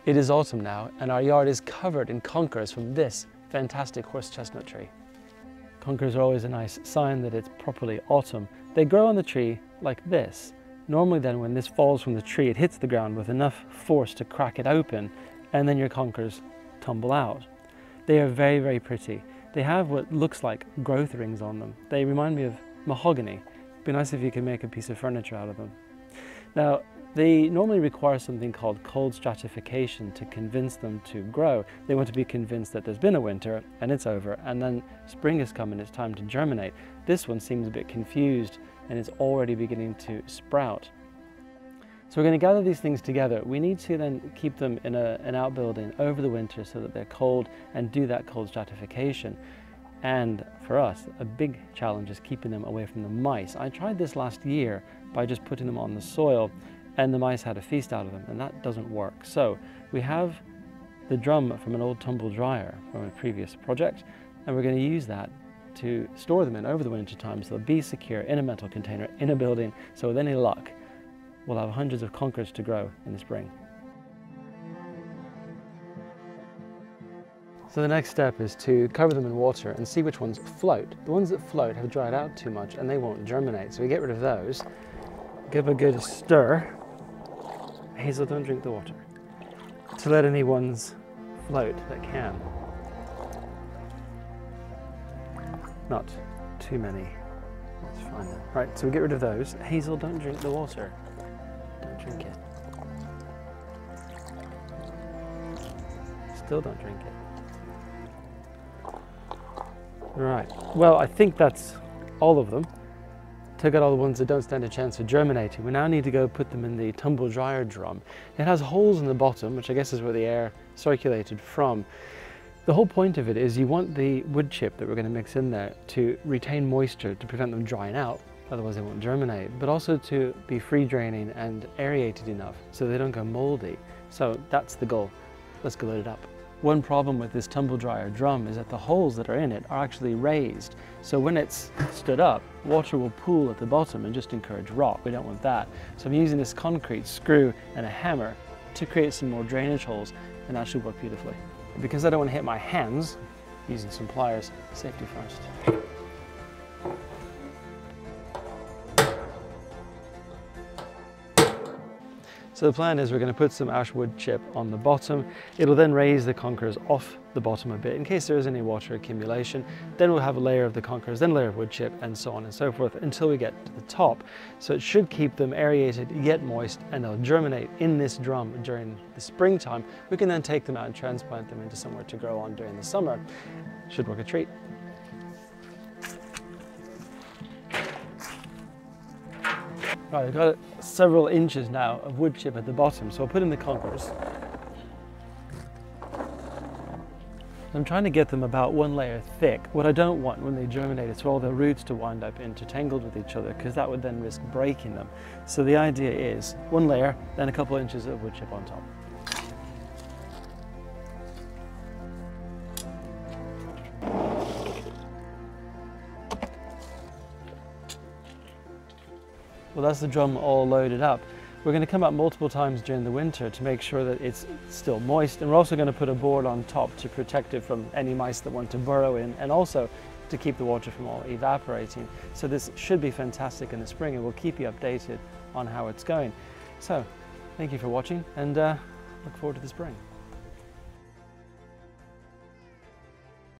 It is autumn now, and our yard is covered in conkers from this fantastic horse chestnut tree. Conkers are always a nice sign that it's properly autumn. They grow on the tree like this. Normally then, when this falls from the tree, it hits the ground with enough force to crack it open, and then your conkers tumble out. They are very, very pretty. They have what looks like growth rings on them. They remind me of mahogany. It'd be nice if you could make a piece of furniture out of them. Now, they normally require something called cold stratification to convince them to grow. They want to be convinced that there's been a winter and it's over, and then spring has come and it's time to germinate. This one seems a bit confused and it's already beginning to sprout. So we're going to gather these things together. We need to then keep them in an outbuilding over the winter so that they're cold and do that cold stratification. And for us, a big challenge is keeping them away from the mice. I tried this last year by just putting them on the soil, and the mice had a feast out of them, and that doesn't work. So we have the drum from an old tumble dryer from a previous project, and we're going to use that to store them in over the winter time so they'll be secure in a metal container in a building. So with any luck, we'll have hundreds of conkers to grow in the spring. So the next step is to cover them in water and see which ones float. The ones that float have dried out too much and they won't germinate, so we get rid of those. Give a good stir. Hazel, don't drink the water. To let any ones float that can. Not too many. That's fine. Right, so we get rid of those. Hazel, don't drink the water. Don't drink it. Still don't drink it. Right, well, I think that's all of them. Took out all the ones that don't stand a chance of germinating. We now need to go put them in the tumble dryer drum. It has holes in the bottom, which I guess is where the air circulated from. The whole point of it is you want the wood chip that we're going to mix in there to retain moisture to prevent them drying out, otherwise they won't germinate, but also to be free draining and aerated enough so they don't go moldy. So that's the goal. Let's go load it up. One problem with this tumble dryer drum is that the holes that are in it are actually raised. So when it's stood up, water will pool at the bottom and just encourage rot. We don't want that. So I'm using this concrete screw and a hammer to create some more drainage holes, and that should work beautifully. Because I don't want to hit my hands, using some pliers, safety first. So the plan is we're going to put some ash wood chip on the bottom. It'll then raise the conkers off the bottom a bit in case there is any water accumulation. Then we'll have a layer of the conkers, then a layer of wood chip, and so on and so forth until we get to the top. So it should keep them aerated yet moist, and they'll germinate in this drum during the springtime. We can then take them out and transplant them into somewhere to grow on during the summer. Should work a treat. Right, I've got several inches now of wood chip at the bottom, so I'll put in the conkers. I'm trying to get them about one layer thick. What I don't want when they germinate is for all their roots to wind up intertangled with each other, because that would then risk breaking them. So the idea is one layer, then a couple inches of wood chip on top. Well, that's the drum all loaded up. We're going to come up multiple times during the winter to make sure that it's still moist, and we're also going to put a board on top to protect it from any mice that want to burrow in, and also to keep the water from all evaporating. So this should be fantastic in the spring, and we'll keep you updated on how it's going. So, thank you for watching, and look forward to the spring.